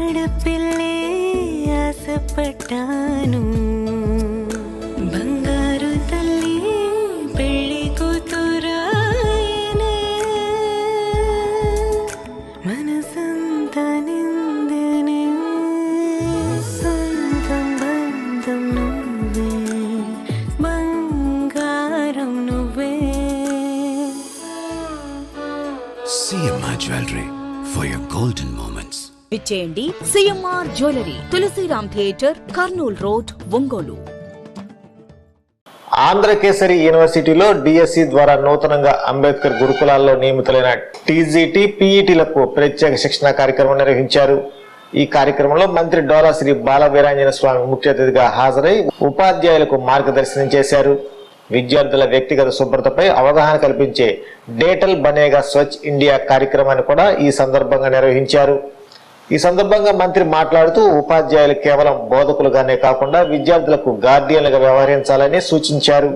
ఆడపిల్లే ఆశపడ్డాను, బంగారు తల్లి పెళ్లి కూతురాయనే, మనసంతా నిందనే, సొంతం బంధం నువ్వే, బంగారం నువ్వే. CMR Jewelry for your golden moments. విచ్చేయండి CMR jewellery, Tulasiram theatre, Kurnool road, Ongole. Andhra Kesari యూనివర్సిటీలో డిఎస్సి ద్వారా నూతనంగా అంబేద్కర్ గురుకులాల్లో నియమితులైన టీజీటీ, పీఈటీలకు ప్రత్యేక శిక్షణ కార్యక్రమం నిర్వహించారు. ఈ కార్యక్రమంలో మంత్రి డోలా శ్రీ బాల వీరాంజనేయ స్వామి ముఖ్య అతిథిగా హాజరై ఉపాధ్యాయులకు మార్గదర్శనం చేశారు. విద్యార్థుల వ్యక్తిగత శుభ్రతపై అవగాహన కల్పించే డేటల్ బనేగా స్వచ్ఛ ఇండియా కార్యక్రమాన్ని కూడా ఈ సందర్భంగా నిర్వహించారు. ఈ సందర్భంగా మంత్రి మాట్లాడుతూ ఉపాధ్యాయులు కేవలం బోధకులుగానే కాకుండా విద్యార్థులకు గార్డియన్లుగా వ్యవహరించాలని సూచించారు.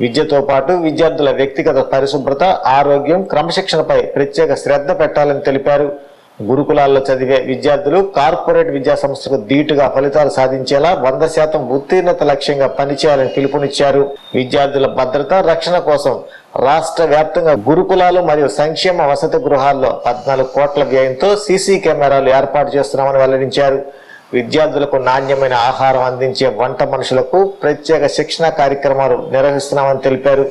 విద్యతో పాటు విద్యార్థుల వ్యక్తిగత పరిశుభ్రత, ఆరోగ్యం, క్రమశిక్షణపై ప్రత్యేక శ్రద్ధ పెట్టాలని తెలిపారు. గురుకులాల్లో చదివే విద్యార్థులు కార్పొరేట్ విద్యా సంస్థకు ధీటుగా ఫలితాలు సాధించేలా 100% ఉత్తీర్ణత లక్ష్యంగా పనిచేయాలని పిలుపునిచ్చారు. విద్యార్థుల భద్రత, రక్షణ కోసం రాష్ట్ర వ్యాప్తంగా గురుకులాలు మరియు సంక్షేమ వసతి గృహాల్లో 14 కోట్ల వ్యయంతో సీసీ కెమెరాలు ఏర్పాటు చేస్తున్నామని వెల్లడించారు. విద్యార్థులకు నాణ్యమైన ఆహారం అందించే వంట మనుషులకు ప్రత్యేక శిక్షణ కార్యక్రమాలు నిర్వహిస్తున్నామని తెలిపారు.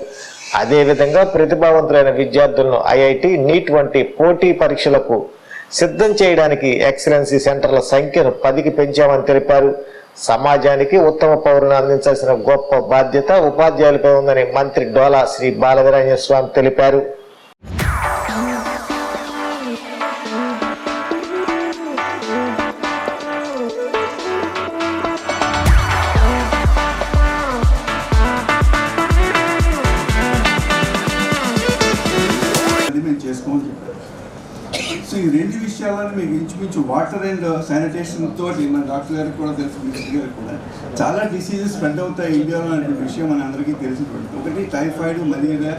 అదేవిధంగా ప్రతిభావంతులైన విద్యార్థులను ఐఐటి, నీట్ వంటి పోటీ పరీక్షలకు సిద్ధం చేయడానికి ఎక్సలెన్సీ సెంటర్ల సంఖ్యను 10కి పెంచామని తెలిపారు. సమాజానికి ఉత్తమ పౌరులను అందించాల్సిన గొప్ప బాధ్యత ఉపాధ్యాయులపై ఉందని మంత్రి డోలా శ్రీ బాల వీరాంజనేయ స్వామి తెలిపారు. సో ఈ రెండు విషయాలను మీకు ఇంచుమించు వాటర్ అండ్ శానిటేషన్ తోటి మన డాక్టర్ గారికి కూడా తెలుసు, మినిస్టర్ గారికి కూడా చాలా డిసీజెస్ స్ప్రెడ్ అవుతాయి ఇండియాలో అనే విషయం మన అందరికీ తెలిసినటువంటి. ఒకటి టైఫాయిడ్, మలేరియా,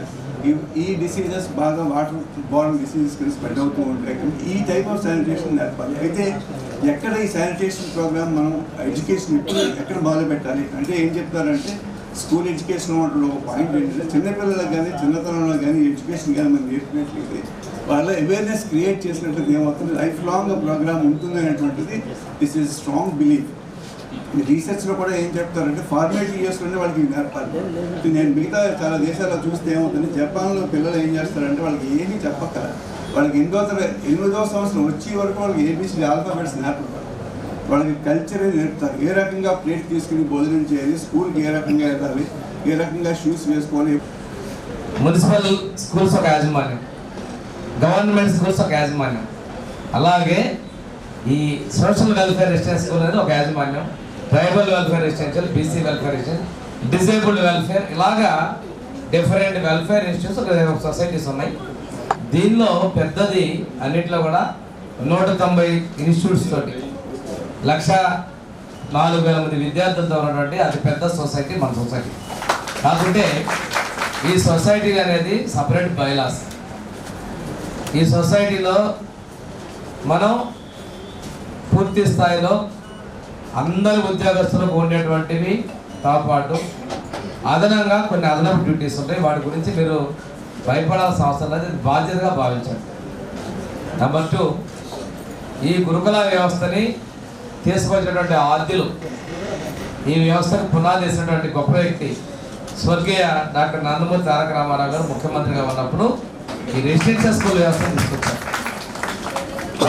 ఈ డిసీజెస్ బాగా వాటర్ బార్న్ డిసీజెస్ కింద స్ప్రెడ్ అవుతూ ఉంటాయి. ఈ టైప్ ఆఫ్ శానిటేషన్ నేర్పాలి. అయితే ఎక్కడ ఈ శానిటేషన్ ప్రోగ్రామ్ మనం ఎడ్యుకేషన్ ఇప్పుడు ఎక్కడ మొదలు పెట్టాలి అంటే ఏం చెప్తారంటే స్కూల్ ఎడ్యుకేషన్ ఉంటుంది. ఒక పాయింట్ ఏంటంటే చిన్నపిల్లలకు కానీ చిన్నతనంలో కానీ ఎడ్యుకేషన్ కానీ మనం నేర్పినట్లయితే వాళ్ళ అవేర్నెస్ క్రియేట్ చేసినట్లయితే ఏమవుతుంది, లైఫ్ లాంగ్ ప్రోగ్రామ్ ఉంటుంది అనేటువంటిది దిస్ ఈజ్ స్ట్రాంగ్ బిలీఫ్. రీసెర్చ్లో కూడా ఏం చెప్తారంటే ఫార్మేటివ్ ఇయర్స్లోనే వాళ్ళకి నేర్పాలి. నేను మిగతా చాలా దేశాల్లో చూస్తే ఏమవుతుంది, జపాన్లో పిల్లలు ఏం చేస్తారంటే వాళ్ళకి ఏమీ చెప్పక్కల వాళ్ళకి 8వ సంవత్సరం వచ్చే వరకు వాళ్ళకి ఏబీసీ ఆల్ఫాబెట్స్ నేర్పుతారు. వాళ్ళకి కల్చర్ నేర్పుతారు. ఏ రకంగా ప్లేట్ తీసుకుని భోజనం చేయాలి, స్కూల్కి ఏ రకంగా వెళ్ళాలి, ఏ రకంగా షూస్ వేసుకోవాలి. మున్సిపల్ స్కూల్స్ ఒక యాజమాన్యం, గవర్నమెంట్ స్కూల్స్ ఒక యాజమాన్యం, అలాగే ఈ సోషల్ వెల్ఫేర్ రెసిడెన్షియల్ స్కూల్ అనేది ఒక యాజమాన్యం, tribal welfare residential, BC welfare residential, disabled welfare, ఇలాగా డిఫరెంట్ వెల్ఫేర్ ఇన్స్టిట్యూట్స్ ఒక సొసైటీస్ ఉన్నాయి. దీనిలో పెద్దది అన్నింటిలో కూడా 190 ఇన్స్టిట్యూట్స్ తోటి 104,000 మంది విద్యార్థులతో ఉన్నటువంటి అతి పెద్ద సొసైటీ మన సొసైటీ. కాకుంటే ఈ సొసైటీ అనేది సపరేట్ బైలాస్. ఈ సొసైటీలో మనం పూర్తి స్థాయిలో అందరి ఉద్యోగస్తులకు ఉండేటువంటివి తో పాటు అదనంగా కొన్ని అదనపు డ్యూటీస్ ఉంటాయి. వాటి గురించి మీరు భయపడాల్సిన అవసరం లేదు, బాధ్యతగా భావించండి. నెంబర్ 2, ఈ గురుకుల వ్యవస్థని తీసుకొచ్చినటువంటి ఆద్యులు, ఈ వ్యవస్థకు పునాది వేసినటువంటి గొప్ప వ్యక్తి స్వర్గీయ డాక్టర్ నందమూరి తారక రామారావు గారు ముఖ్యమంత్రిగా ఉన్నప్పుడు ఈ రెసిడెన్షియల్ స్కూల్ వ్యవస్థను తీసుకొచ్చారు.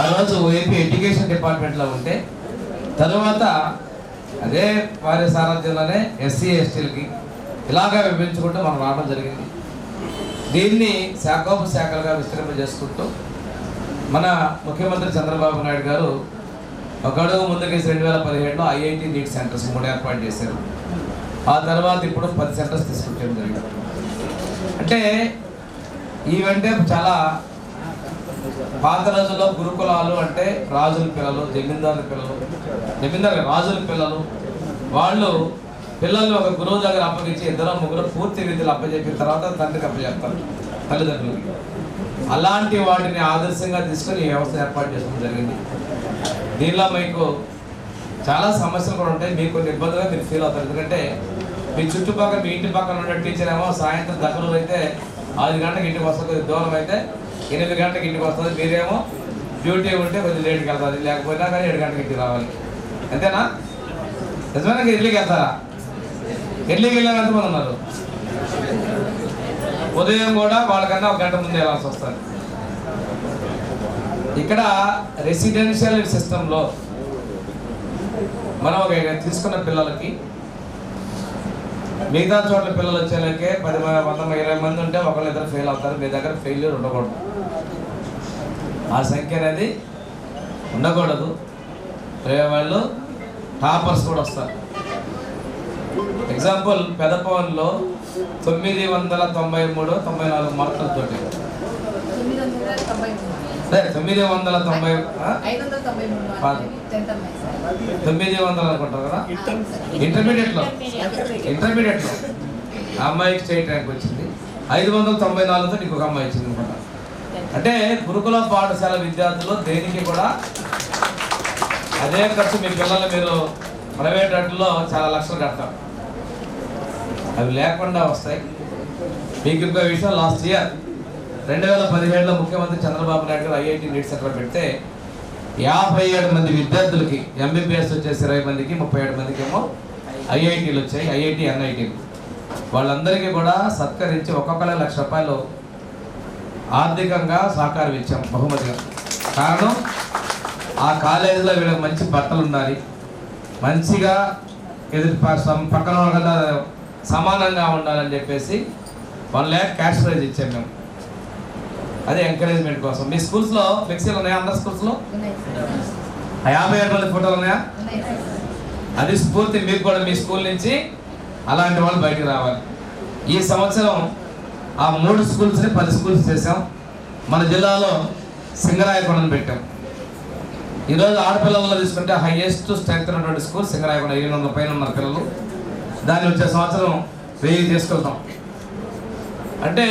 ఆ రోజు ఏపీ ఎడ్యుకేషన్ డిపార్ట్మెంట్లో ఉంటే తరువాత అదే వారి సారథ్యంలోనే ఎస్సీ ఎస్టీలకి ఇలాగా విభజించుకుంటూ మనం రావడం జరిగింది. దీన్ని శాఖలుగా విస్తరింపజేసుకుంటూ మన ముఖ్యమంత్రి చంద్రబాబు నాయుడు గారు ఒక అడుగు ముందుకేసి 2017లో ఐఐటి నీట్ సెంటర్స్ 3 ఏర్పాటు చేశారు. ఆ తర్వాత ఇప్పుడు 10 సెంటర్స్ తీసుకొచ్చడం జరిగింది. అంటే ఈవెంటే చాలా పాత రోజుల్లో గురుకులాలు అంటే రాజుల పిల్లలు, జమీందారుల రాజుల పిల్లలు, వాళ్ళు పిల్లల్ని ఒక గురువు దగ్గర అప్పగించి 2-3 పూర్తి విధులు అప్పచెప్పిన తర్వాత తండ్రికి అప్పచెప్తారు తల్లిదండ్రులకి. అలాంటి వాటిని ఆదర్శంగా తీసుకొని ఈ వ్యవస్థ ఏర్పాటు చేసుకోవడం జరిగింది. దీనిలో మీకు చాలా సమస్యలు కూడా ఉంటాయి. మీకు కొన్ని ఇబ్బందిగా మీరు ఫీల్ అవుతారు. ఎందుకంటే మీ చుట్టుపక్కల మీ ఇంటి పక్కన ఉన్న టీచర్ ఏమో సాయంత్రం దగ్గరలో అయితే 5 గంటలకు ఇంటికి వస్తుంది, కొద్దిగా దూరం అయితే 8 గంటలకు ఇంటికి వస్తుంది. మీరేమో డ్యూటీ ఉంటే కొద్దిగా లేట్కి వెళ్తుంది, లేకపోయినా కానీ 7 గంటలకు ఇంటికి రావాలి. అంతేనా? నిజమైనా ఇడ్లీకి వెళ్తారా? ఇడ్లీకి వెళ్ళారు ఎంతమంది ఉన్నారు? ఉదయం కూడా వాళ్ళకన్నా 1 గంట ముందు వెళ్ళాల్సి వస్తుంది. ఇక్కడ రెసిడెన్షియల్ సిస్టంలో మనం తీసుకున్న పిల్లలకి మిగతా చోట్ల పిల్లలు వచ్చేలాకే 10 మంది 20 మంది ఉంటే ఒకళ్ళు ఇద్దరు ఫెయిల్ అవుతారు. మీ దగ్గర ఫెయిల్యూర్ ఉండకూడదు, ఆ సంఖ్య అనేది ఉండకూడదు. వాళ్ళు టాపర్స్ కూడా వస్తారు. ఎగ్జాంపుల్ పెదపవన్లో 993-94 మార్కులతోటి 900 అనుకుంటారు కదా. ఇంటర్మీడియట్లో ఆ అమ్మాయికి స్టేట్ ర్యాంక్ వచ్చింది. 594తో ఇంకొక అమ్మాయి వచ్చింది అనమాట. అంటే గురుకుల పాఠశాల విద్యార్థులు దేనికి కూడా అదే ఖర్చు. మీ పిల్లలు మీరు ప్రైవేట్ వాటిలో చాలా లక్షలు కడతారు, అవి లేకుండా వస్తాయి. మీకు ఇంకో విషయం, లాస్ట్ ఇయర్ 2017లో ముఖ్యమంత్రి చంద్రబాబు నాయుడు గారు ఐఐటి నీట్ సెంటర్ పెడితే 57 మంది విద్యార్థులకి ఎంబీబీఎస్ వచ్చేసి 20 మందికి, 37 మందికి ఏమో ఐఐటీలు వచ్చాయి, ఐఐటి ఎన్ఐటీలు. వాళ్ళందరికీ కూడా సత్కరించి ఒక్కొక్కరు ₹1,00,000 ఆర్థికంగా సహకారం ఇచ్చాం బహుమతిగా. కారణం ఆ కాలేజీలో వీళ్ళకి మంచి బట్టలు ఉండాలి, మంచిగా ఎదుటి పక్కన వాళ్ళ సమానంగా ఉండాలని చెప్పేసి 1 lakh క్యాష్ ప్రైజ్ ఇచ్చాం మేము. అదే ఎంకరేజ్మెంట్ కోసం. మీ స్కూల్స్లో ఫ్లెక్సీలు ఉన్నాయా? అందరు స్కూల్స్లో 57 మంది ఫోటోలు ఉన్నాయా? అది స్ఫూర్తి మీకు కూడా. మీ స్కూల్ నుంచి అలాంటి వాళ్ళు బయటకు రావాలి. ఈ సంవత్సరం ఆ 3 స్కూల్స్ని 10 స్కూల్స్ చేసాం. మన జిల్లాలో సింగరాయకొండను పెట్టాం. ఈరోజు ఆడపిల్లల్లో తీసుకుంటే హైయెస్ట్ స్ట్రెంగ్త్ ఉన్నటువంటి స్కూల్ సింగరాయకొండ. 800 పైన ఉన్నారు పిల్లలు. దాన్ని వచ్చే సంవత్సరం 1000 తీసుకెళ్తాం. అంటే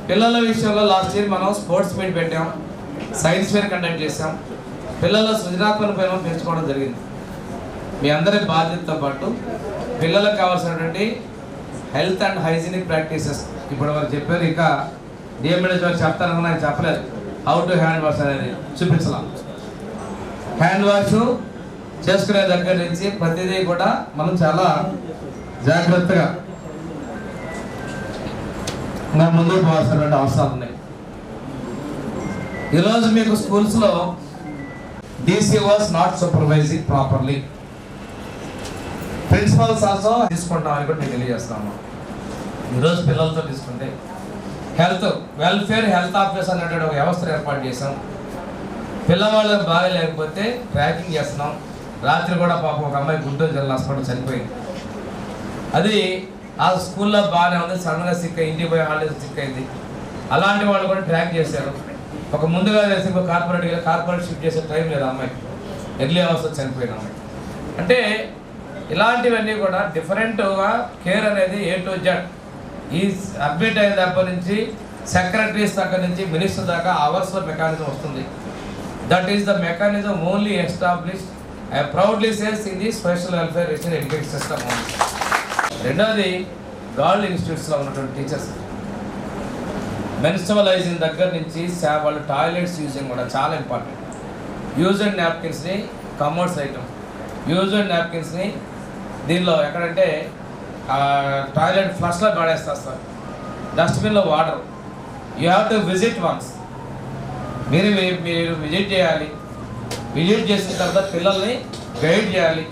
పిల్లల విషయంలో లాస్ట్ ఇయర్ మనం స్పోర్ట్స్ మీట్ పెట్టాం, సైన్స్ ఫేర్ కండక్ట్ చేసాం. పిల్లల సృజనాత్మక పైన పెంచుకోవడం జరిగింది. మీ అందరి బాధ్యతతో పాటు పిల్లలకు కావాల్సినటువంటి హెల్త్ అండ్ హైజీనిక్ ప్రాక్టీసెస్ ఇప్పుడు వారు చెప్పారు. ఇంకా డిఎంఎడ్ వారు చెప్తారని నాకు చెప్పలేదు. హౌ టు హ్యాండ్ వాష్ అనేది చూపించலாம். హ్యాండ్ వాష్ చేసుకునే దగ్గర నుంచి ప్రతిదీ కూడా మనం చాలా జాగ్రత్తగా ముందుకు పోవాల్సినటువంటి అవసరాలు ఉన్నాయి. ఈరోజు మీకు స్కూల్స్లో DC was not supervising properly. Principals also తీసుకుంటామని కూడా నేను తెలియజేస్తాను. ఈరోజు పిల్లలతో తీసుకుంటే వెల్ఫేర్ హెల్త్ ఆఫీస్ అనేటువంటి ఒక వ్యవస్థను ఏర్పాటు చేసాం. పిల్లవాళ్ళకి బాగా లేకపోతే ట్రాకింగ్ చేస్తున్నాం. రాత్రి కూడా పాపం ఒక అమ్మాయి గుంటూరు జిల్లా హాస్పిటల్ చనిపోయింది. అది ఆ స్కూల్లో బాగానే ఉంది, సడన్గా సిక్ అయ్యి ఇంటికి పోయి హాలిడేస్ సిక్ అయింది. అలాంటి వాళ్ళు కూడా ట్రాక్ చేశారు. ఒక ముందుగా చేసి కార్పొరేట్ షిఫ్ట్ చేసే టైం లేదు అమ్మాయికి, ఎర్లీ అవర్స్ చనిపోయిన అమ్మాయి. అంటే ఇలాంటివన్నీ కూడా డిఫరెంట్గా కేర్ అనేది A to Z ఈ అడ్మిట్ అయిన దగ్గర నుంచి సెక్రటరీస్ దగ్గర నుంచి మినిస్టర్ దాకా అవర్స్లో మెకానిజం వస్తుంది. That is the mechanism only established I proudly says in the social welfare education system. రెండవది గర్ల్ ఇన్స్టిట్యూట్స్లో ఉన్నటువంటి టీచర్స్ మెన్స్ట్రువలైజింగ్ దగ్గర నుంచి వాళ్ళు టాయిలెట్స్ యూజింగ్ కూడా చాలా ఇంపార్టెంట్. యూజ్ అండ్ నాప్కిన్స్ని కమోడ్స్ ఐటమ్, యూజ్ అండ్ నాప్కిన్స్ని దీనిలో ఎక్కడంటే టాయిలెట్ ఫ్లష్లో పడేస్తారు సార్, డస్ట్బిన్లో water. You have to visit once. మీరు విజిట్ చేయాలి. విజిట్ చేసిన తర్వాత పిల్లల్ని గైడ్ చేయాలి.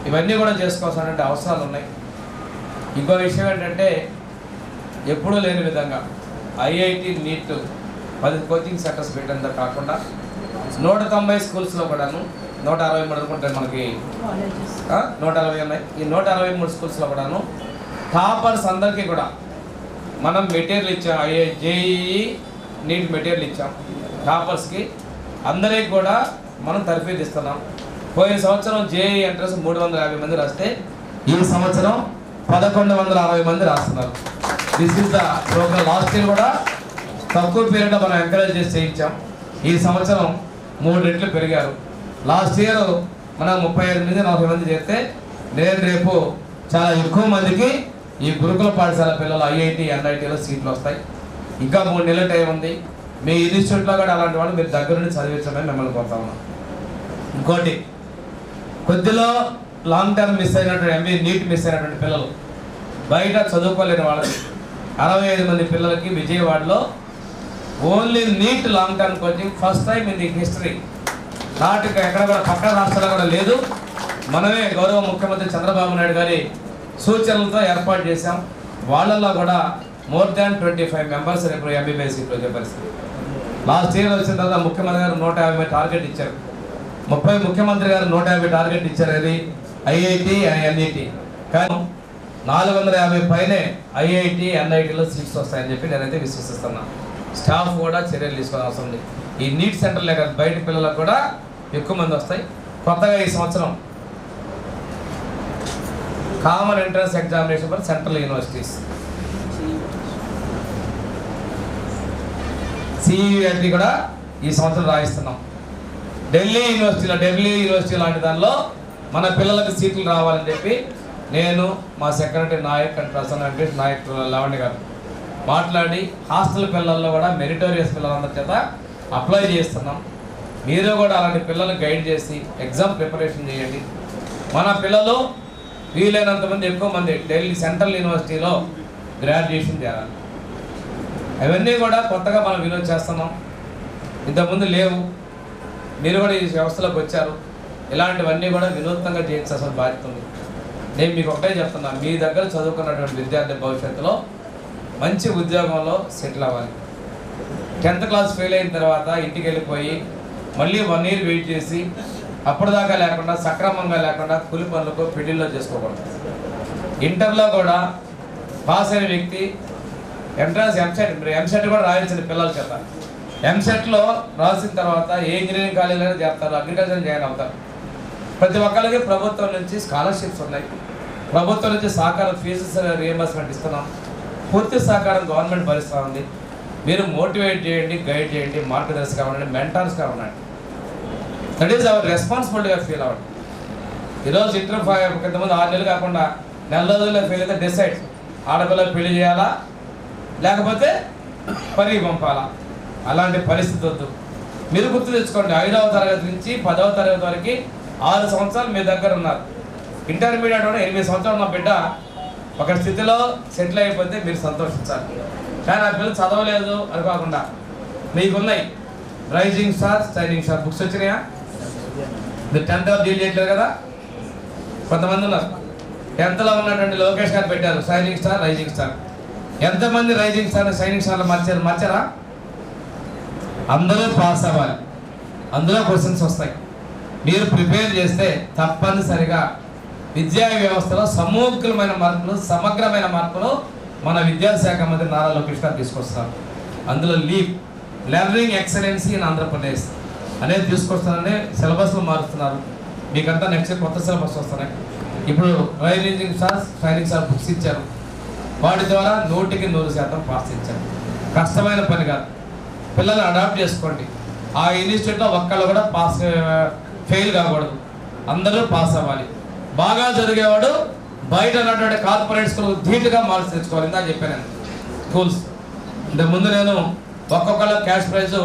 ఇవన్నీ కూడా చేసుకోవాల్సినటువంటి అవసరాలు ఉన్నాయి. ఇంకో విషయం ఏంటంటే ఎప్పుడూ లేని విధంగా ఐఐటి నీట్ 10 కోచింగ్ సెంటర్స్ పెట్టడంతో కాకుండా 190 స్కూల్స్లో కూడాను 163 అనుకుంటే మనకి 140 ఉన్నాయి. ఈ 163 స్కూల్స్లో కూడాను టాపర్స్ అందరికీ కూడా మనం మెటీరియల్ ఇచ్చాం. జేఈఈ నీట్ మెటీరియల్ ఇచ్చాం. టాపర్స్కి అందరికి కూడా మనం తర్ఫీదు ఇస్తున్నాం. పోయిన సంవత్సరం జేఈ ఎంట్రన్స్ 350 మంది రాస్తే ఈ సంవత్సరం 1160 మంది రాస్తున్నారు. This is the programme. Last year కూడా తక్కువ పీరియడ్లో మనం ఎంకరేజ్ చేసి చేయించాం. ఈ సంవత్సరం 3 రెట్లు పెరిగారు. లాస్ట్ ఇయర్ మనం 35 నుంచి 40 మంది చేస్తే నేను రేపు చాలా ఎక్కువ మందికి ఈ గురుకుల పాఠశాల పిల్లలు ఐఐటి ఎన్ఐటీలో సీట్లు వస్తాయి. ఇంకా 3 నెలల టైం ఉంది. మీ ఇన్స్టిట్యూట్లో కూడా అలాంటి వాళ్ళు మీరు దగ్గర నుండి చదివించమని మిమ్మల్ని కోరుతా ఉన్నాం. ఇంకోటి, కొద్దిలో లాంగ్ టర్మ్ మిస్ అయినటువంటి ఎంబీ నీట్ మిస్ అయినటువంటి పిల్లలు, బయట చదువుకోలేని వాళ్ళకి 65 మంది పిల్లలకి విజయవాడలో only NEET long term coaching first time in the history. నాటికి ఎక్కడ కూడా పక్కన రాష్ట్రాల్లో కూడా లేదు. మనమే గౌరవ ముఖ్యమంత్రి చంద్రబాబు నాయుడు గారి సూచనలతో ఏర్పాటు చేశాం. వాళ్ళల్లో కూడా మోర్ దాన్ 25 మెంబర్స్ రేపు ఎంబీబీఎస్ సీట్లు వచ్చే పరిస్థితి. లాస్ట్ ఇయర్ వచ్చిన తర్వాత ముఖ్యమంత్రి గారు 150 టార్గెట్ ఇచ్చారు. ముఖ్యమంత్రి గారు 150 టార్గెట్ ఇచ్చారు. అది ఐఐటి ఎన్ఐటి. కానీ 450 పైనే ఐఐటి ఎన్ఐటీలో సీట్స్ వస్తాయని చెప్పి నేనైతే విశ్వసిస్తున్నాను. స్టాఫ్ కూడా చర్యలు తీసుకోవాల్సిన అవసరం ఉంది. ఈ నీట్ సెంటర్లే కాదు, బయట పిల్లలకు కూడా ఎక్కువ మంది వస్తాయి. కొత్తగా ఈ సంవత్సరం common entrance examination for central universities CET కూడా ఈ సంవత్సరం రాయిస్తున్నాం. ఢిల్లీ యూనివర్సిటీ లాంటి దానిలో మన పిల్లలకు సీట్లు రావాలని చెప్పి నేను, మా సెక్రటరీ నాయక్ అండ్ ప్రసన్న వెంకటేష్ నాయక్ లావణ్య గారు మాట్లాడి హాస్టల్ పిల్లల్లో కూడా మెరిటోరియస్ పిల్లలందరి చేత అప్లై చేస్తున్నాం. మీరు కూడా అలాంటి పిల్లల్ని గైడ్ చేసి ఎగ్జామ్ ప్రిపరేషన్ చేయండి. మన పిల్లలు వీలైనంత మంది ఎక్కువ మంది ఢిల్లీ సెంట్రల్ యూనివర్సిటీలో గ్రాడ్యుయేషన్ చేయాలి. అవన్నీ కూడా కొత్తగా మనం విలువ చేస్తున్నాం. ఇంతకుముందు లేవు. మీరు కూడా ఈ వ్యవస్థలోకి వచ్చారు. ఇలాంటివన్నీ కూడా వినూత్నంగా చేయించాల్సిన బాధ్యత ఉంది. నేను మీకు ఒకటే చెప్తున్నాను, మీ దగ్గర చదువుకున్నటువంటి విద్యార్థి భవిష్యత్తులో మంచి ఉద్యోగంలో సెటిల్ అవ్వాలి. 10th క్లాస్ ఫెయిల్ అయిన తర్వాత ఇంటికి వెళ్ళిపోయి మళ్ళీ 1 year వెయిట్ చేసి అప్పటిదాకా లేకుండా సక్రమంగా లేకుండా కూలి పనులకు పెళ్లిలో చేసుకోకూడదు. ఇంటర్లో కూడా పాస్ అయిన వ్యక్తి ఎంట్రన్స్ ఎంసెట్ కూడా రాయించిన పిల్లల చేత ఎంసెట్లో రాసిన తర్వాత ఏ ఇంజనీరింగ్ కాలేజీలో చేస్తారు, అగ్రికల్చర్ జాయిన్ అవుతారు. ప్రతి ఒక్కరికి ప్రభుత్వం నుంచి స్కాలర్షిప్స్ ఉన్నాయి. ప్రభుత్వం నుంచి సహకారం ఫీజు రియంబర్స్మెంట్ ఇస్తున్నాం. పూర్తి సహకారం గవర్నమెంట్ భరిస్తూ ఉంది. మీరు మోటివేట్ చేయండి, గైడ్ చేయండి, మార్గదర్శిగా ఉండండి, మెంటార్స్గా ఉండండి. దట్ ఈస్ అవర్ రెస్పాన్సిబిలిటీగా ఫీల్ అవ్వండి. ఈరోజు ఇంటర్ కొంతమంది 6 నెలలు కాకుండా 4 రోజుల్లో ఫెయిల్ అయితే డిసైడ్ ఆడపిల్లలు పెళ్లి చేయాలా లేకపోతే పనికి పంపాలా. అలాంటి పరిస్థితి వద్దు. మీరు గుర్తు తెచ్చుకోండి, 5వ తరగతి నుంచి 10వ తరగతి వరకు 6 సంవత్సరాలు మీ దగ్గర ఉన్నారు. ఇంటర్మీడియట్ కూడా 8 సంవత్సరాలు ఉన్న బిడ్డ ఒక స్థితిలో సెటిల్ అయిపోతే మీరు సంతోషించాలి. కానీ ఆ పిల్లలు చదవలేదు అనుకోకుండా మీకున్నాయి rising star, shining star books వచ్చినాయా? మీరు 10th డీల్ చేయట్లేదు కదా. కొంతమంది ఉన్నారు 10thలో ఉన్నటువంటి లోకేష్ గారు పెట్టారు షైనింగ్ స్టార్, రైజింగ్ స్టార్. ఎంతమంది రైజింగ్ స్టార్, షైనింగ్ స్టార్లు మార్చారా? అందరూ పాస్ అవ్వాలి. అందులో క్వశ్చన్స్ వస్తాయి. మీరు ప్రిపేర్ చేస్తే తప్పనిసరిగా విద్యా వ్యవస్థలో సమగ్రమైన మార్పులు మన విద్యాశాఖ మంత్రి నారా లోకేష్ గారు తీసుకొస్తారు. అందులో లెర్నింగ్ ఎక్సలెన్సీ ఇన్ ఆంధ్రప్రదేశ్ అనేది తీసుకొస్తారని సిలబస్లు మారుస్తున్నారు. మీకంతా నెక్స్ట్ కొత్త సిలబస్ వస్తున్నాయి. ఇప్పుడు rising star, shining star books ఇచ్చారు. వాటి ద్వారా 100కి 100% పాస్ ఇచ్చారు. కష్టమైన పని కాదు. పిల్లల్ని అడాప్ట్ చేసుకోండి. ఆ ఇన్స్టిట్యూట్లో ఒక్కళ్ళు కూడా ఫెయిల్ కాకూడదు. అందరూ పాస్ అవ్వాలి. బాగా చదివేవాడు బయట ఉన్నటువంటి కార్పొరేట్ స్కూల్ ధీటుగా మార్క్స్ తెచ్చుకోవాలి. ఇందా చెప్పాను స్కూల్స్. ఇంతకుముందు నేను ఒక్కొక్కళ్ళ క్యాష్ ప్రైజ్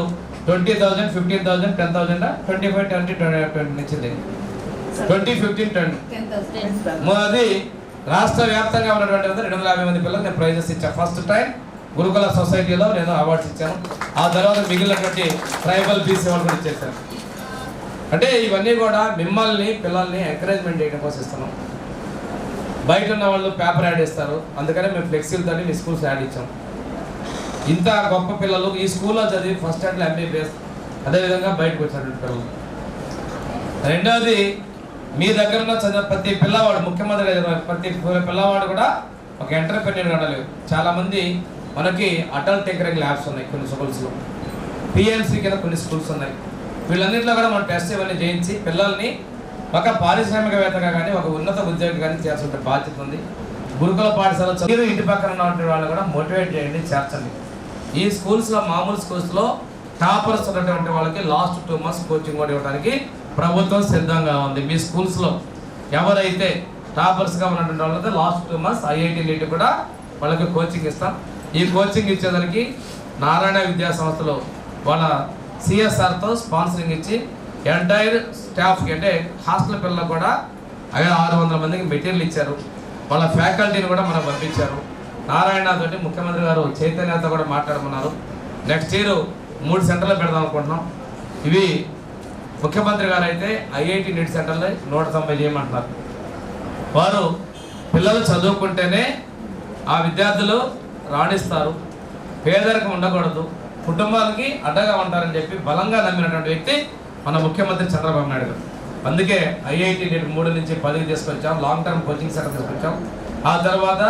20,000, 15,000, 10,000, 25, 20, 20 ఇచ్చింది. 20, 15, 20 అది రాష్ట్ర వ్యాప్తంగా ఉన్నటువంటి 250 మంది పిల్లలు నేను ప్రైజెస్ ఇచ్చాను. ఫస్ట్ టైం గురుకుల సొసైటీలో నేను అవార్డ్స్ ఇచ్చాను. ఆ తర్వాత మిగిలినటువంటి ట్రైబల్ బీసీ వాళ్ళు కూడా ఇచ్చేసాను. అంటే ఇవన్నీ కూడా మిమ్మల్ని పిల్లల్ని ఎంకరేజ్మెంట్ చేయడం కోసం ఇస్తున్నాం. బయట ఉన్న వాళ్ళు పేపర్ యాడ్ ఇస్తారు. అందుకనే మేము ఫ్లెక్సీలతో మీ స్కూల్స్ యాడ్ ఇచ్చాం. ఇంత గొప్ప పిల్లలు ఈ స్కూల్లో చదివి ఫస్ట్ స్టాండర్డ్ ఎంబీబీఎస్, అదేవిధంగా బయటకు వచ్చినటువంటి పిల్లలు. రెండవది, మీ దగ్గర ఉన్న చదివిన ప్రతి పిల్లవాడు, ముఖ్యమంత్రి ప్రతి పిల్లవాడు కూడా ఒక ఎంటర్‌ప్రెన్యూర్ కావాలి. చాలామంది మనకి అటల్ టింకరింగ్ ల్యాబ్స్ ఉన్నాయి కొన్ని స్కూల్స్లో, పిఎంసీ కింద కొన్ని స్కూల్స్ ఉన్నాయి. వీళ్ళన్నింటిలో కూడా మనం టెస్ట్ ఇవన్నీ చేయించి పిల్లల్ని ఒక పారిశ్రామికవేత్తగా కానీ ఒక ఉన్నత ఉద్యోగి కానీ చేయాల్సిన బాధ్యత ఉంది. గురుకుల పాఠశాల చదువు ఇంటి పక్కన ఉన్నటువంటి వాళ్ళు కూడా మోటివేట్ చేయండి, చేర్చండి. ఈ స్కూల్స్లో మామూలు స్కూల్స్లో టాపర్స్ ఉన్నటువంటి వాళ్ళకి లాస్ట్ 2 months కోచింగ్ కూడా ఇవ్వడానికి ప్రభుత్వం సిద్ధంగా ఉంది. మీ స్కూల్స్లో ఎవరైతే టాపర్స్గా ఉన్నటువంటి వాళ్ళైతే లాస్ట్ 2 months ఐఐటి నీట్ కూడా వాళ్ళకి కోచింగ్ ఇస్తాం. ఈ కోచింగ్ ఇచ్చేదానికి నారాయణ విద్యా సంస్థలో వాళ్ళ సిఎస్ఆర్తో స్పాన్సరింగ్ ఇచ్చి ఎంటైర్ స్టాఫ్కి అంటే హాస్టల్ పిల్లలకు కూడా 600 మందికి మెటీరియల్ ఇచ్చారు. వాళ్ళ ఫ్యాకల్టీని కూడా మనం పంపించారు. నారాయణ తోటి ముఖ్యమంత్రి గారు చైతన్యతో కూడా మాట్లాడమన్నారు. నెక్స్ట్ ఇయర్ 3 సెంటర్లు పెడదాం అనుకుంటున్నాం. ఇవి ముఖ్యమంత్రి గారు అయితే ఐఐటి నీట్ సెంటర్లో 190 చేయమంటున్నారు. వారు పిల్లలు చదువుకుంటేనే ఆ విద్యార్థులు రాణిస్తారు, పేదరికం ఉండకూడదు, కుటుంబాలకి అడ్డగా ఉంటారని చెప్పి బలంగా నమ్మినటువంటి వ్యక్తి మన ముఖ్యమంత్రి చంద్రబాబు నాయుడు గారు. అందుకే ఐఐటి నీట్ 3 నుంచి 10కి తీసుకొచ్చాం, లాంగ్ టర్మ్ కోచింగ్ సెంటర్ తీసుకొచ్చాం. ఆ తర్వాత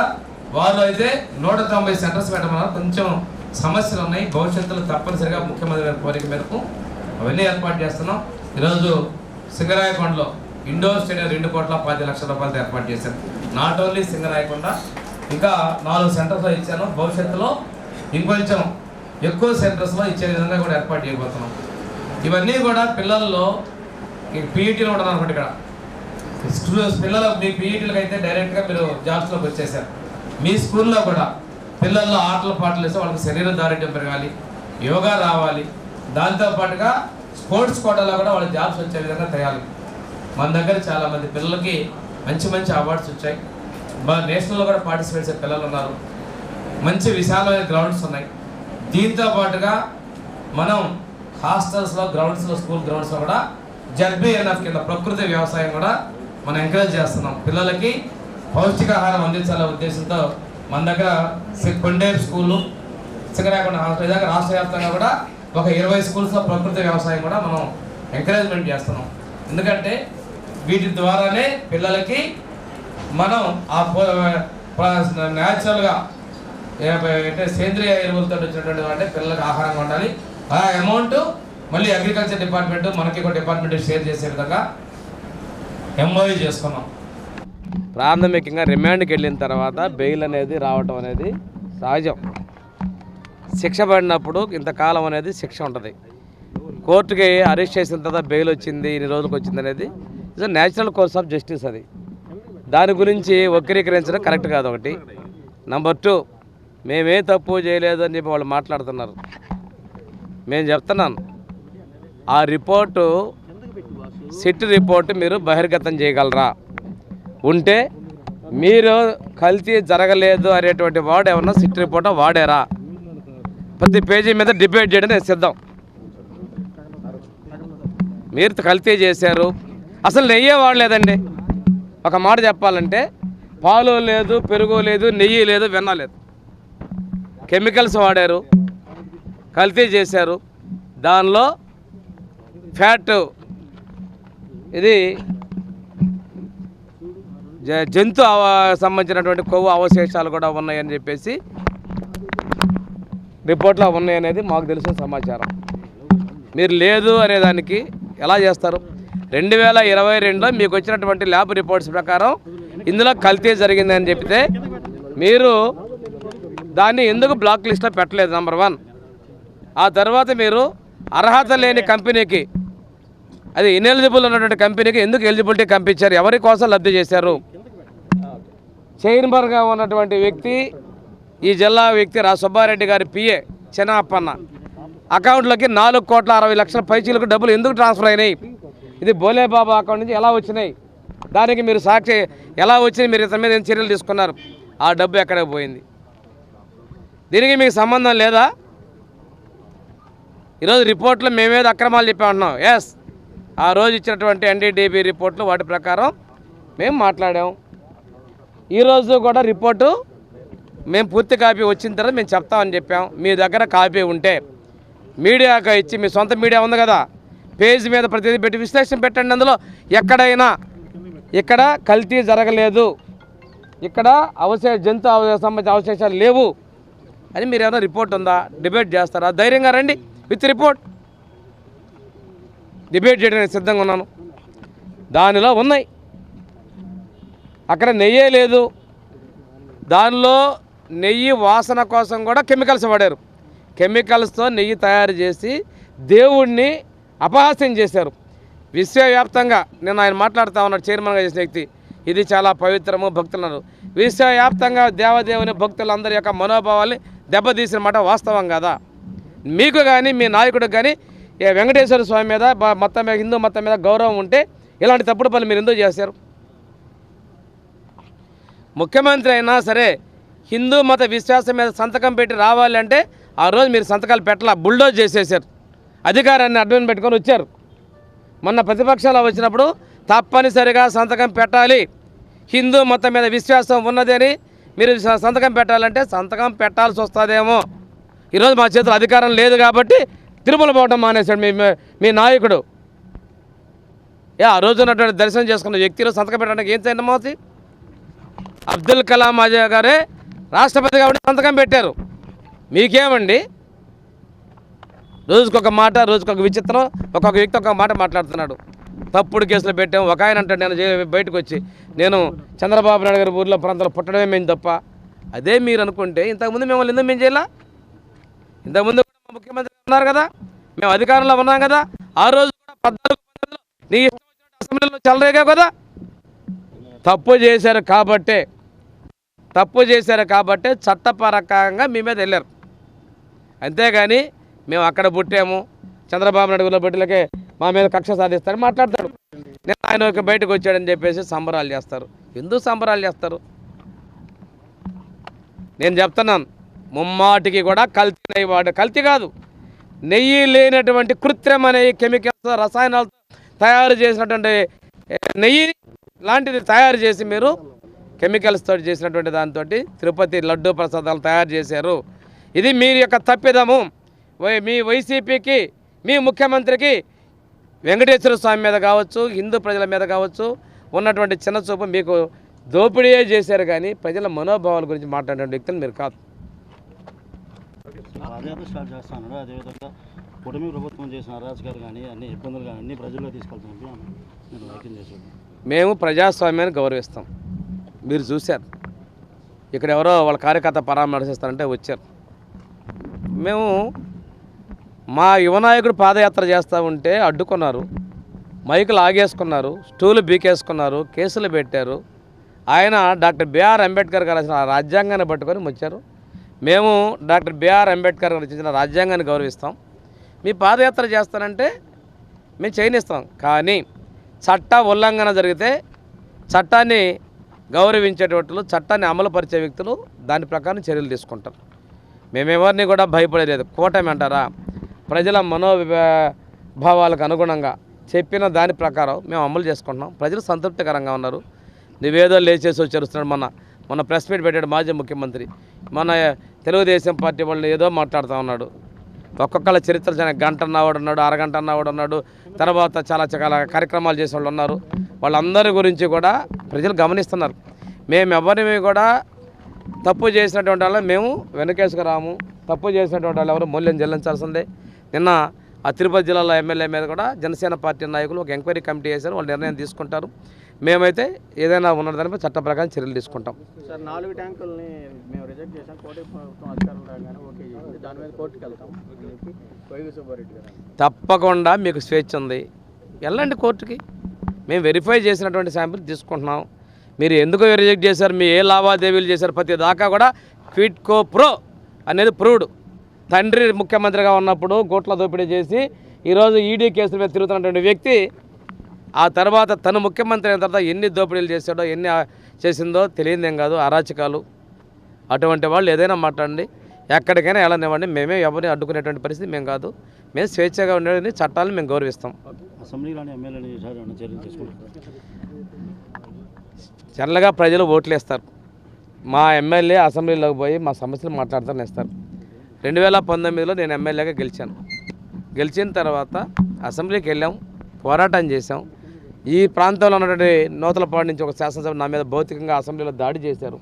వారు అయితే 190 సెంటర్స్ పెట్టమన్నారు. కొంచెం సమస్యలు ఉన్నాయి, భవిష్యత్తులో తప్పనిసరిగా ముఖ్యమంత్రి గారి కోరిక మేరకు అవన్నీ ఏర్పాటు చేస్తున్నాం. ఈరోజు సింగరాయకొండలో ఇండోర్ స్టేడియం 2,10,00,000 ఏర్పాటు చేశాను. నాట్ ఓన్లీ సింగరాయకొండ, ఇంకా 4 సెంటర్స్లో ఇచ్చాను. భవిష్యత్తులో ఇంకొంచెం ఎక్కువ సెంటర్స్లో ఇచ్చే విధంగా కూడా ఏర్పాటు చేయబోతున్నాం. ఇవన్నీ కూడా పిల్లల్లో పీఈటీలు ఉండడం అనుకోండి. ఇక్కడ పిల్లలు మీ పీఈటీలకు అయితే డైరెక్ట్గా మీరు జాబ్స్లోకి వచ్చేసారు. మీ స్కూల్లో కూడా పిల్లల్లో ఆటలు పాటలు వేస్తే వాళ్ళకి శరీర దారిద్ర్యం పెరగాలి, యోగా రావాలి, దాంతోపాటుగా స్పోర్ట్స్ కోటాలో కూడా వాళ్ళ జాబ్స్ వచ్చే విధంగా తయారు. మన దగ్గర చాలామంది పిల్లలకి మంచి మంచి అవార్డ్స్ వచ్చాయి. నేషనల్లో కూడా పార్టిసిపేట్ చేసే పిల్లలు ఉన్నారు. మంచి విశాలమైన గ్రౌండ్స్ ఉన్నాయి. దీంతో పాటుగా మనం హాస్టల్స్లో గ్రౌండ్స్లో స్కూల్ గ్రౌండ్స్లో కూడా జడ్బీఎన్ఎఫ్ కింద ప్రకృతి వ్యవసాయం కూడా మనం ఎంకరేజ్ చేస్తున్నాం. పిల్లలకి పౌష్టికాహారం అందించాలనే ఉద్దేశంతో మన దగ్గర కొండేరు స్కూళ్ళు, సింగరాయకొండ హాస్టల్ ఇదాకా రాష్ట్ర వ్యాప్తంగా కూడా ఒక 20 స్కూల్స్లో ప్రకృతి వ్యవసాయం కూడా మనం ఎంకరేజ్మెంట్ చేస్తున్నాం. ఎందుకంటే వీటి ద్వారానే పిల్లలకి మనం ఆ న్యాచురల్గా అంటే సేంద్రియ ఎరువులతో వచ్చినటువంటి అంటే పిల్లలకు ఆహారంగా ఉండాలి. ఆ అమౌంట్ మళ్ళీ అగ్రికల్చర్ డిపార్ట్మెంట్ మనకి ఒక డిపార్ట్మెంట్ షేర్ చేసే విధంగా ఎంఓయూ చేసుకున్నాం. ప్రాథమికంగా రిమాండ్కి వెళ్ళిన తర్వాత బెయిల్ అనేది రావటం అనేది సహజం. శిక్ష పడినప్పుడు ఇంతకాలం అనేది శిక్ష ఉంటుంది. కోర్టుకి అరెస్ట్ చేసిన తర్వాత బెయిల్ వచ్చింది, ఇన్ని రోజులకు వచ్చింది అనేది it's natural course of justice. అది దాని గురించి వక్రీకరించడం కరెక్ట్ కాదు. ఒకటి. నెంబర్ 2, మేమే తప్పు చేయలేదు అని చెప్పి వాళ్ళు మాట్లాడుతున్నారు. మేము చెప్తున్నాను, ఆ రిపోర్టు సిట్ రిపోర్టు మీరు బహిర్గతం చేయగలరా? ఉంటే మీరు కల్తీ జరగలేదు అనేటువంటి వాడు ఏమన్నా సిట్ రిపోర్ట్ వాడారా? ప్రతి పేజీ మీద డిబేట్ చేయడం నేను సిద్ధం. మీరు కల్తీ చేశారు, అసలు నెయ్యే వాడలేదండి. ఒక మాట చెప్పాలంటే పాలు లేదు, పెరుగు లేదు, నెయ్యి లేదు, వెన్న లేదు, కెమికల్స్ వాడారు, కల్తీ చేశారు. దానిలో ఫ్యాట్ ఇది జంతు సంబంధించినటువంటి కొవ్వు అవశేషాలు కూడా ఉన్నాయని చెప్పేసి రిపోర్ట్లో ఉన్నాయనేది మాకు తెలిసిన సమాచారం. మీరు లేదు అనేదానికి ఎలా చేస్తారు? 2022లో మీకు వచ్చినటువంటి ల్యాబ్ రిపోర్ట్స్ ప్రకారం ఇందులో కల్తీ జరిగిందని చెప్తే మీరు దాన్ని ఎందుకు బ్లాక్ లిస్ట్లో పెట్టలేదు? నెంబర్ 1. ఆ తర్వాత మీరు అర్హత లేని కంపెనీకి, అది ఇన్ఎలిజిబుల్ ఉన్నటువంటి కంపెనీకి ఎందుకు ఎలిజిబిలిటీ కల్పించారు? ఎవరి కోసం లబ్ధి చేశారు? చైర్మన్గా ఉన్నటువంటి వ్యక్తి, ఈ జిల్లా వ్యక్తి సుబ్బారెడ్డి గారి పిఏ చెన్నప్పన్న అకౌంట్లోకి 4,60,00,000 పైచీలకు డబ్బులు ఎందుకు ట్రాన్స్ఫర్ అయినాయి? ఇది బోలేబాబా అకౌంట్ నుంచి ఎలా వచ్చినాయి? దానికి మీరు సాక్షి ఎలా వచ్చినాయి? మీరు ఇతని మీద ఏం చర్యలు తీసుకున్నారు? ఆ డబ్బు ఎక్కడికి పోయింది? దీనికి మీకు సంబంధం లేదా? ఈరోజు రిపోర్ట్లో మేమేదో అక్రమాలు చెప్పామంటున్నాం. ఎస్, ఆ రోజు ఇచ్చినటువంటి ఎన్డీడీబీ రిపోర్ట్లు వాటి ప్రకారం మేము మాట్లాడాం. ఈరోజు కూడా రిపోర్టు మేము పూర్తి కాపీ వచ్చిన తర్వాత మేము చెప్తామని చెప్పాం. మీ దగ్గర కాపీ ఉంటే మీడియాకి ఇచ్చి, మీ సొంత మీడియా ఉంది కదా, పేజ్ మీద ప్రతిదీ పెట్టి విశ్లేషణ పెట్టండి. అందులో ఎక్కడైనా ఇక్కడ కల్తీ జరగలేదు, ఇక్కడ జంతు సంబంధించిన అవశేషాలు లేవు అని మీరు ఏమైనా రిపోర్ట్ ఉందా? డిబేట్ చేస్తారా? ధైర్యంగా రండి విత్ రిపోర్ట్, డిబేట్ చేయడానికి సిద్ధంగా ఉన్నాను. దానిలో ఉన్నాయి. అక్కడ నెయ్యే లేదు, దానిలో నెయ్యి వాసన కోసం కూడా కెమికల్స్ వాడారు. కెమికల్స్తో నెయ్యి తయారు చేసి దేవుడిని అపహాస్యం చేశారు. విశ్వవ్యాప్తంగా నేను ఆయన మాట్లాడుతూ ఉన్నాడు, చైర్మన్గా చేసిన వ్యక్తి, ఇది చాలా పవిత్రము భక్తులను. విశ్వవ్యాప్తంగా దేవదేవుని భక్తులందరి యొక్క మనోభావాల్ని దెబ్బతీసిన మాట వాస్తవం కదా. మీకు కానీ మీ నాయకుడికి కానీ వెంకటేశ్వర స్వామి మీద మొత్తం మీద హిందూ మొత్తం మీద గౌరవం ఉంటే ఇలాంటి తప్పుడు పనులు మీరు ఎందుకు చేశారు? ముఖ్యమంత్రి అయినా సరే హిందూ మత విశ్వాసం మీద సంతకం పెట్టి రావాలి అంటే ఆ రోజు మీరు సంతకాలు పెట్టాల, బుల్డోజ్ చేసేసారు, అధికారాన్ని అడ్డం పెట్టుకొని వచ్చారు. మొన్న ప్రతిపక్షాలు వచ్చినప్పుడు తప్పనిసరిగా సంతకం పెట్టాలి, హిందూ మతం మీద విశ్వాసం ఉన్నదని మీరు సంతకం పెట్టాలంటే సంతకం పెట్టాల్సి వస్తుందేమో. ఈరోజు మా చేతిలో అధికారం లేదు కాబట్టి తిరుమల పోవడం మానేశాడు మీ నాయకుడు. ఆ రోజు ఉన్నటువంటి దర్శనం చేసుకున్న వ్యక్తిలో సంతకం పెట్టడానికి ఏం చేయడం? అబ్దుల్ కలాం ఆజాద్ గారే రాష్ట్రపతి కాబట్టి సంతకం పెట్టారు. మీకేమండి? రోజుకొక మాట, రోజుకొక విచిత్రం, ఒక్కొక్క వ్యక్తి ఒక మాట మాట్లాడుతున్నాడు. తప్పుడు కేసులు పెట్టాము. ఒక ఆయన అంటాడు, నేను బయటకు వచ్చి నేను చంద్రబాబు నాయుడు గారి ఊర్లో ప్రాంతాల్లో పుట్టడమే మేము తప్ప. అదే మీరు అనుకుంటే ఇంతకుముందు మిమ్మల్ని ఎందుకు మేము చేయాల? ఇంతకుముందు కూడా ముఖ్యమంత్రి ఉన్నారు కదా, మేము అధికారంలో ఉన్నాం కదా. ఆ రోజు కూడా 14 నీ ఇష్టం వచ్చినట్టు అసెంబ్లీలో చెలరేగా కదా. తప్పు చేశారు కాబట్టే చట్టపరంగా మీ మీద వెళ్ళారు. అంతేగాని మేము అక్కడ పుట్టాము, చంద్రబాబు నాయుడు బిడ్డలకే మా మీద కక్ష సాధిస్తారని మాట్లాడతాడు. నేను ఆయన ఒక బయటకు వచ్చాడని చెప్పేసి సంబరాలు చేస్తారు. ఎందుకు సంబరాలు చేస్తారు? నేను చెప్తున్నాను, ముమ్మాటికి కూడా కల్తీ వాడు, కల్తీ కాదు, నెయ్యి లేనటువంటి కృత్రిమ కెమికల్స్ రసాయనాలతో తయారు చేసినటువంటి నెయ్యి లాంటిది తయారు చేసి మీరు కెమికల్స్ తోటి చేసినటువంటి దాంతో తిరుపతి లడ్డూ ప్రసాదాలు తయారు చేశారు. ఇది మీ యొక్క తప్పిదము. మీ వైసీపీకి, మీ ముఖ్యమంత్రికి వెంకటేశ్వర స్వామి మీద కావచ్చు, హిందూ ప్రజల మీద కావచ్చు ఉన్నటువంటి చిన్న చూపు, మీకు దోపిడీయే చేశారు కానీ ప్రజల మనోభావాల గురించి మాట్లాడే వ్యక్తులు మీరు కాదు. అదే స్టార్ట్ చేస్తాను. అదేవిధంగా కూటమి ప్రభుత్వం చేసిన అరాచకాలు కానీ అన్ని ఇబ్బందులు కానీ అన్ని ప్రజల్లో తీసుకెళ్తాను నేను వ్యాఖ్యం చేశాను. మేము ప్రజాస్వామ్యాన్ని గౌరవిస్తాం. మీరు చూశారు, ఇక్కడ ఎవరో వాళ్ళ కార్యకర్త పరామర్శిస్తారంటే వచ్చారు. మేము మా యువనాయకుడు పాదయాత్ర చేస్తూ ఉంటే అడ్డుకున్నారు, మైకులు ఆగేసుకున్నారు, స్టూలు బీకేసుకున్నారు, కేసులు పెట్టారు. ఆయన డాక్టర్ బిఆర్ అంబేద్కర్ గారు రాసిన రాజ్యాంగాన్ని పట్టుకొని వచ్చారు. మేము డాక్టర్ బిఆర్ అంబేద్కర్ గారు రచించిన రాజ్యాంగాన్ని గౌరవిస్తాం. మీ పాదయాత్ర చేస్తానంటే మేము చేయనిస్తాం. కానీ చట్ట ఉల్లంఘన జరిగితే చట్టాన్ని గౌరవించేటట్లు, చట్టాన్ని అమలుపరిచే వ్యక్తులు దాని ప్రకారం చర్యలు తీసుకుంటారు. మేమెవరిని కూడా భయపడలేదు. కూటమి అంటారా, ప్రజల మనోభావాలకు అనుగుణంగా చెప్పిన దాని ప్రకారం మేము అమలు చేసుకుంటున్నాం. ప్రజలు సంతృప్తికరంగా ఉన్నారు. నువ్వేదో లేచేసి వచ్చేస్తున్నాడు. మొన్న ప్రెస్ మీట్ పెట్టాడు మాజీ ముఖ్యమంత్రి. మన తెలుగుదేశం పార్టీ వాళ్ళని ఏదో మాట్లాడుతూ ఉన్నాడు. ఒక్కొక్కళ్ళ చరిత్ర గంట అన్నవాడు ఉన్నాడు, అరగంట అన్నవాడు ఉన్నాడు, తర్వాత చాలా కార్యక్రమాలు చేసే వాళ్ళు ఉన్నారు. వాళ్ళందరి గురించి కూడా ప్రజలు గమనిస్తున్నారు. మేము ఎవరిని కూడా తప్పు చేసినటువంటి వాళ్ళ మేము వెనకేసుకు రాము. తప్పు చేసినటువంటి వాళ్ళు ఎవరు మూల్యం చెల్లించాల్సిందే. నిన్న ఆ తిరుపతి జిల్లాలో ఎమ్మెల్యే మీద కూడా జనసేన పార్టీ నాయకులు ఒక ఎంక్వైరీ కమిటీ వేశారు. వాళ్ళు నిర్ణయం తీసుకుంటారు. మేమైతే ఏదైనా ఉన్న దానిపై చట్ట ప్రకారం చర్యలు తీసుకుంటాం. సార్ 4 ట్యాంకుల్ని మేము రిజెక్ట్ చేసాం. కోర్టు ప్రభుత్వం అధికారులు రాగానే ఓకే చేసింది. దాని మీద కోర్టుకి వెళ్తాం. వైవి సుబ్బారెడ్డి గారు తప్పకుండా మీకు స్వేచ్ఛ ఉంది, వెళ్ళండి కోర్టుకి. మేము వెరిఫై చేసినటువంటి శాంపిల్ తీసుకుంటున్నాం. మీరు ఎందుకు రిజెక్ట్ చేశారు, మీ ఏ లావాదేవీలు చేశారు, ప్రతి దాకా కూడా క్విడ్ కో ప్రో అనేది ప్రూవ్డ్. తండ్రి ముఖ్యమంత్రిగా ఉన్నప్పుడు కోట్ల దోపిడీ చేసి ఈరోజు ఈడీ కేసుల మీద తిరుగుతున్నటువంటి వ్యక్తి ఆ తర్వాత తను ముఖ్యమంత్రి అయిన తర్వాత ఎన్ని దోపిడీలు చేశాడో, ఎన్ని చేసిందో తెలియదేం కాదు. అరాచకాలు అటువంటి వాళ్ళు ఏదైనా మాట్లాడండి, ఎక్కడికైనా వెళ్ళనివ్వండి. మేమే ఎవరిని అడ్డుకునేటువంటి పరిస్థితి మేము కాదు. మేము స్వేచ్ఛగా ఉండేది చట్టాలను మేము గౌరవిస్తాం. అసెంబ్లీలోని ఎమ్మెల్యేలు చర్యలు తీసుకుంటారు. జనరల్గా ప్రజలు ఓట్లు వేస్తారు. మా ఎమ్మెల్యే అసెంబ్లీలోకి పోయి మా సమస్యలు మాట్లాడతారని ఇస్తారు. 2019లో నేను ఎమ్మెల్యేగా గెలిచాను. గెలిచిన తర్వాత అసెంబ్లీకి వెళ్ళాం, పోరాటం చేశాం. ఈ ప్రాంతంలో ఉన్నటువంటి నూతలపాడు నుంచి ఒక శాసనసభ నా మీద భౌతికంగా అసెంబ్లీలో దాడి చేశారు.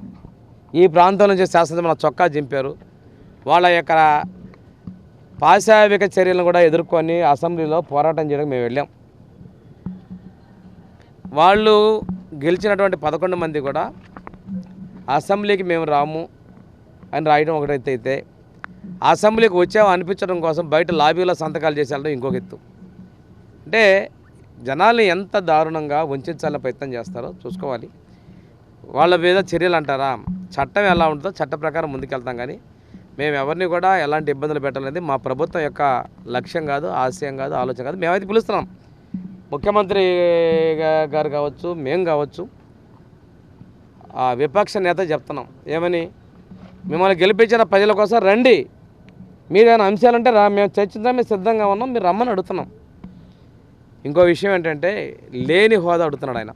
ఈ ప్రాంతం నుంచి శాసనసభ నా చొక్కా చింపారు. వాళ్ళ యొక్క పాశావిక చర్యలను కూడా ఎదుర్కొని అసెంబ్లీలో పోరాటం చేయడానికి మేము వెళ్ళాం. వాళ్ళు గెలిచినటువంటి 11 మంది కూడా అసెంబ్లీకి మేము రాము అని రాయడం ఒకటైతే, అసెంబ్లీకి వచ్చావు అనిపించడం కోసం బయట లాబీలో సంతకాలు చేసేళ్ళడం ఇంకొక ఎత్తు. అంటే జనాల్ని ఎంత దారుణంగా వంచాలని ప్రయత్నం చేస్తారో చూసుకోవాలి. వాళ్ళ మీద చర్యలు అంటారా, చట్టం ఎలా ఉంటుందో చట్ట ప్రకారం ముందుకెళ్తాం. కానీ మేము ఎవరిని కూడా ఎలాంటి ఇబ్బందులు పెట్టాలనేది మా ప్రభుత్వం యొక్క లక్ష్యం కాదు, ఆశయం కాదు, ఆలోచన కాదు. మేమైతే పిలుస్తున్నాం, ముఖ్యమంత్రి గారు కావచ్చు, మేము కావచ్చు, ఆ విపక్ష నేత చెప్తున్నాం ఏమని, మిమ్మల్ని గెలిపించిన ప్రజల కోసం రండి, మీరేమైనా అంశాలంటే మేము చర్చించడానికి సిద్ధంగా ఉన్నాం, మీరు రమ్మని అడుగుతున్నాం. ఇంకో విషయం ఏంటంటే లేని హోదా అడుగుతున్నాడు ఆయన.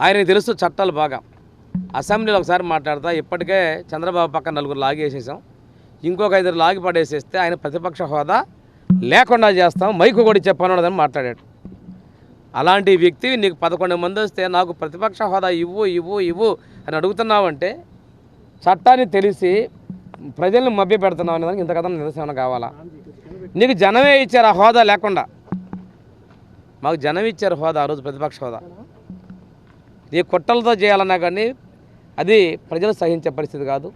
ఆయనకి తెలుసు చట్టాలు బాగా. అసెంబ్లీలో ఒకసారి మాట్లాడతా ఇప్పటికే చంద్రబాబు పక్కన 4 లాగేసేసాం, ఇంకొక 5 లాగి పడేసేస్తే ఆయన ప్రతిపక్ష హోదా లేకుండా చేస్తాం, మైకు కూడా చెప్పనని మాట్లాడాడు. అలాంటి వ్యక్తి నీకు 11 మంది వస్తే నాకు ప్రతిపక్ష హోదా ఇవ్వు అని అడుగుతున్నావంటే చట్టాన్ని తెలిసి ప్రజల్ని మభ్య పెడుతున్నావు అనేదానికి ఇంతకథ నిదర్శనం కావాలా? నీకు జనమే ఇచ్చారు ఆ హోదా లేకుండా. మాకు జనం ఇచ్చారు హోదా, ఆ రోజు ప్రతిపక్ష హోదా. నీ కుట్రలతో చేయాలన్నా కానీ అది ప్రజలు సహించే పరిస్థితి కాదు.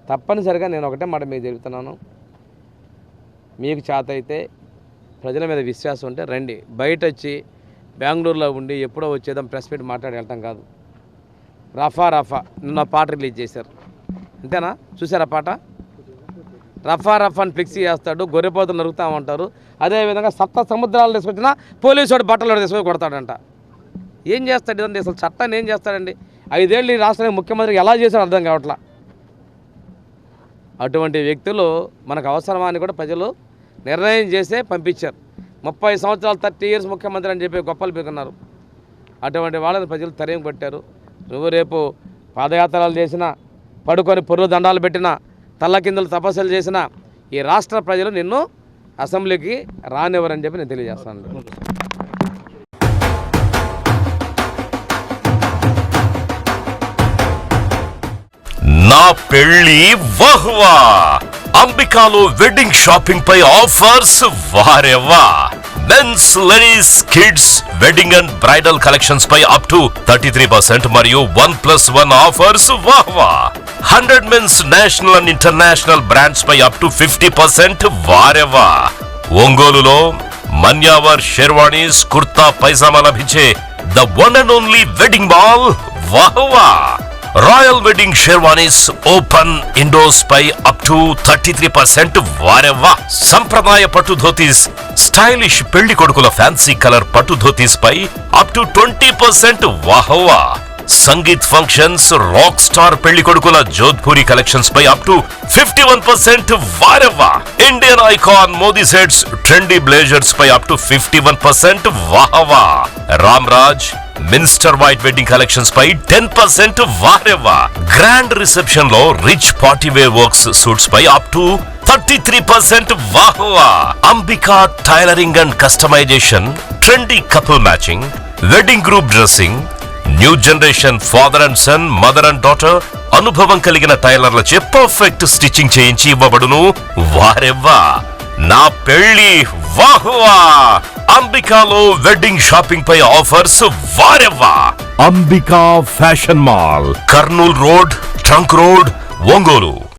తప్పనిసరిగా నేను ఒకటే మాట మీకు చెబుతున్నాను, మీకు చేత అయితే ప్రజల మీద విశ్వాసం ఉంటే రండి. బయట వచ్చి బెంగళూరులో ఉండి ఎప్పుడో వచ్చేదాం ప్రెస్ మీట్ మాట్లాడి వెళ్తాం కాదు. రఫా నిన్న పాట రిలీజ్ చేశారు, అంతేనా? చూసారా పాట? రఫా అని ఫ్లెక్సీ చేస్తాడు, గొర్రెపోతులు నరుగుతామంటారు. అదేవిధంగా 7 సముద్రాలు తీసుకొచ్చినా పోలీసు వాడు బట్టలు తీసుకొని కొడతాడంట. ఏం చేస్తాడు ఇదండి? అసలు చట్టాన్ని ఏం చేస్తాడండి? 5 ఏళ్ళు ఈ రాష్ట్రానికి ముఖ్యమంత్రికి ఎలా చేశారో అర్థం కావట్లా. అటువంటి వ్యక్తులు మనకు అవసరమా అని కూడా ప్రజలు నిర్ణయం చేసే పంపించారు. 30 సంవత్సరాలు 30 ఇయర్స్ ముఖ్యమంత్రి అని చెప్పి గొప్పలు పేర్కొన్నారు. అటువంటి వాళ్ళని ప్రజలు తరిమి కొట్టారు. నువ్వు రేపు పాదయాత్రలు చేసినా, పడుకొని పొర్లు దండాలు పెట్టినా, తల్లకిందులు తపస్సులు చేసినా ఈ రాష్ట్ర ప్రజలు నిన్ను అసెంబ్లీకి రానివ్వరని చెప్పి నేను తెలియజేస్తాను. నా పెళ్లి వహ్వా అంబికాలో వెడ్డింగ్ షాపింగ్ పై ఆఫర్స్ వారెవ్వా. Mens, ladies, kids wedding and bridal collections పై అప్ టు 33% మరియు 1+1 ఆఫర్స్ వాహ్వా. 100 mens national and international brands పై అప్ టు 50% వారెవ్వా. ఒంగోలులో మన్యావర్ షెర్వాణీస్, కుర్తా పైజామా లభించే the one and only wedding mall వాహ్వా. Royal wedding sherwanis open indoors పై అప్ టు 33% వారెవ్వా. సంప్రదాయ పట్టు ధోతీస్, స్టైలిష్ పెళ్లి కొడుకుల ఫ్యాన్సీ కలర్ పట్టు ధోతీస్ పై అప్ టు 20% వాహ్వా. సంగీత్ ఫంక్షన్స్, రాక్ స్టార్ పెళ్లి కొడుకుల జోధ్పూరి కలెక్షన్స్ పై అప్ టు 51% వారెవ్వా. Indian icon Modi sets, trendy blazers పై అప్ టు 51% వాహ్వా. Ram Raj minister white wedding collections పై 10% వారెవ్వా. గ్రాండ్ రిసెప్షన్ లో rich party wear works suits పై అప్ టు 33% వాహ్వా. Ambika tailoring and customisation, trendy couple matching, wedding group dressing, new generation father and son, mother and daughter అనుభవం కలిగిన టైలర్లచే perfect stitching చేయించి ఇవ్వబడును వారెవ్వా. నా పెళ్లి వాహ్వా. అంబికాలో వెడ్డింగ్ షాపింగ్ పై ఆఫర్స్ వారెవ్వా. Ambika fashion mall, Kurnool road, trunk road, Ongole.